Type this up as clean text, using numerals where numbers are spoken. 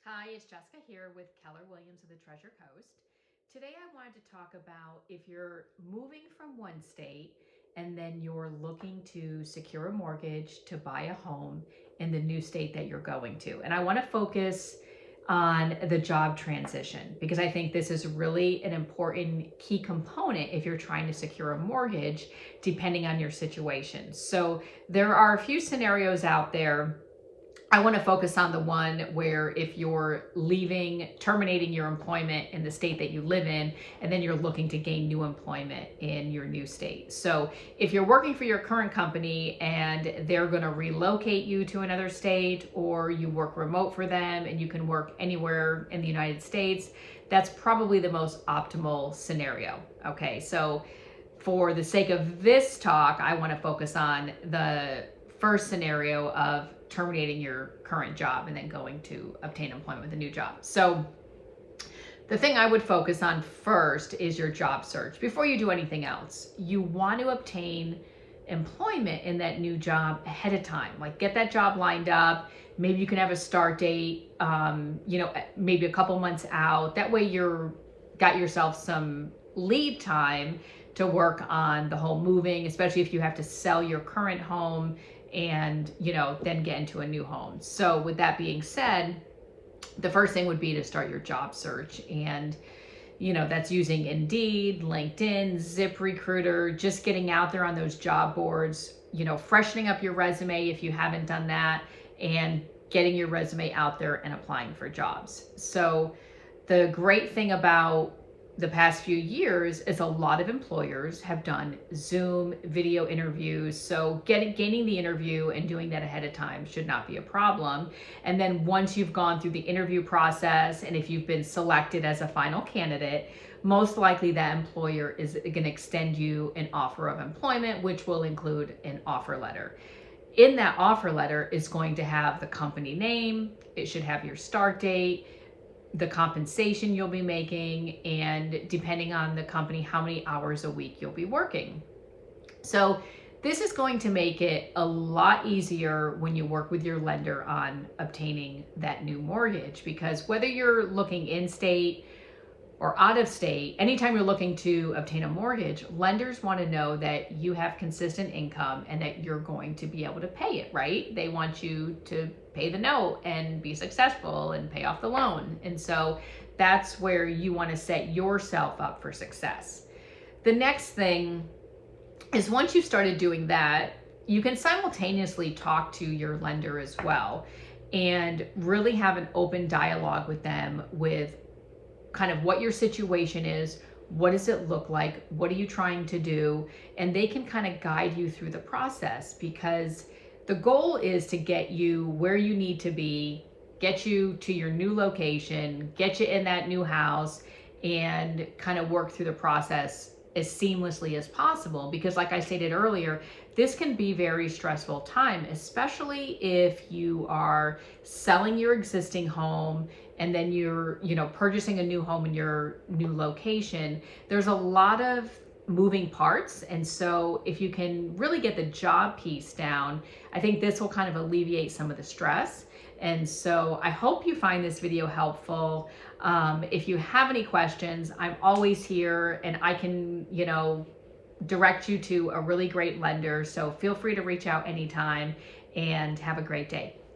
Hi, it's Jessica here with Keller Williams of the Treasure Coast. Today I wanted to talk about if you're moving from one state and then you're looking to secure a mortgage to buy a home in the new state that you're going to. And I want to focus on the job transition because I think this is really an important key component if you're trying to secure a mortgage depending on your situation. So there are a few scenarios out there. I want to focus on the one where if you're terminating your employment in the state that you live in, and then you're looking to gain new employment in your new state. So if you're working for your current company and they're going to relocate you to another state, or you work remote for them and you can work anywhere in the United States, that's probably the most optimal scenario. Okay, so for the sake of this talk, I want to focus on the first scenario of terminating your current job and then going to obtain employment with a new job. So the thing I would focus on first is your job search. Before you do anything else, you want to obtain employment in that new job ahead of time. Like, get that job lined up. Maybe you can have a start date, maybe a couple months out. That way you're got yourself some lead time to work on the whole moving, especially if you have to sell your current home and then get into a new home. So with that being said, the first thing would be to start your job search, and that's using Indeed, LinkedIn, ZipRecruiter, just getting out there on those job boards, freshening up your resume if you haven't done that, and getting your resume out there and applying for jobs. So the great thing about the past few years is a lot of employers have done Zoom video interviews. So gaining the interview and doing that ahead of time should not be a problem. And then once you've gone through the interview process, and if you've been selected as a final candidate, most likely that employer is going to extend you an offer of employment, which will include an offer letter. In that offer letter is going to have the company name, it should have your start date, the compensation you'll be making, and depending on the company, how many hours a week you'll be working. So this is going to make it a lot easier when you work with your lender on obtaining that new mortgage, because whether you're looking in state or out of state, anytime you're looking to obtain a mortgage, lenders want to know that you have consistent income and that you're going to be able to pay it, right? They want you to pay the note and be successful and pay off the loan. And so that's where you want to set yourself up for success. The next thing is, once you've started doing that, you can simultaneously talk to your lender as well and really have an open dialogue with them with kind of what your situation is, what does it look like, what are you trying to do, and they can kind of guide you through the process, because the goal is to get you where you need to be, get you to your new location, get you in that new house, and kind of work through the process as seamlessly as possible. Because like I stated earlier, this can be very stressful time, especially if you are selling your existing home and then you're purchasing a new home in your new location. There's a lot of moving parts, and so if you can really get the job piece down, I think this will kind of alleviate some of the stress. And so I hope you find this video helpful. If you have any questions, I'm always here, and I can direct you to a really great lender. So feel free to reach out anytime, and have a great day.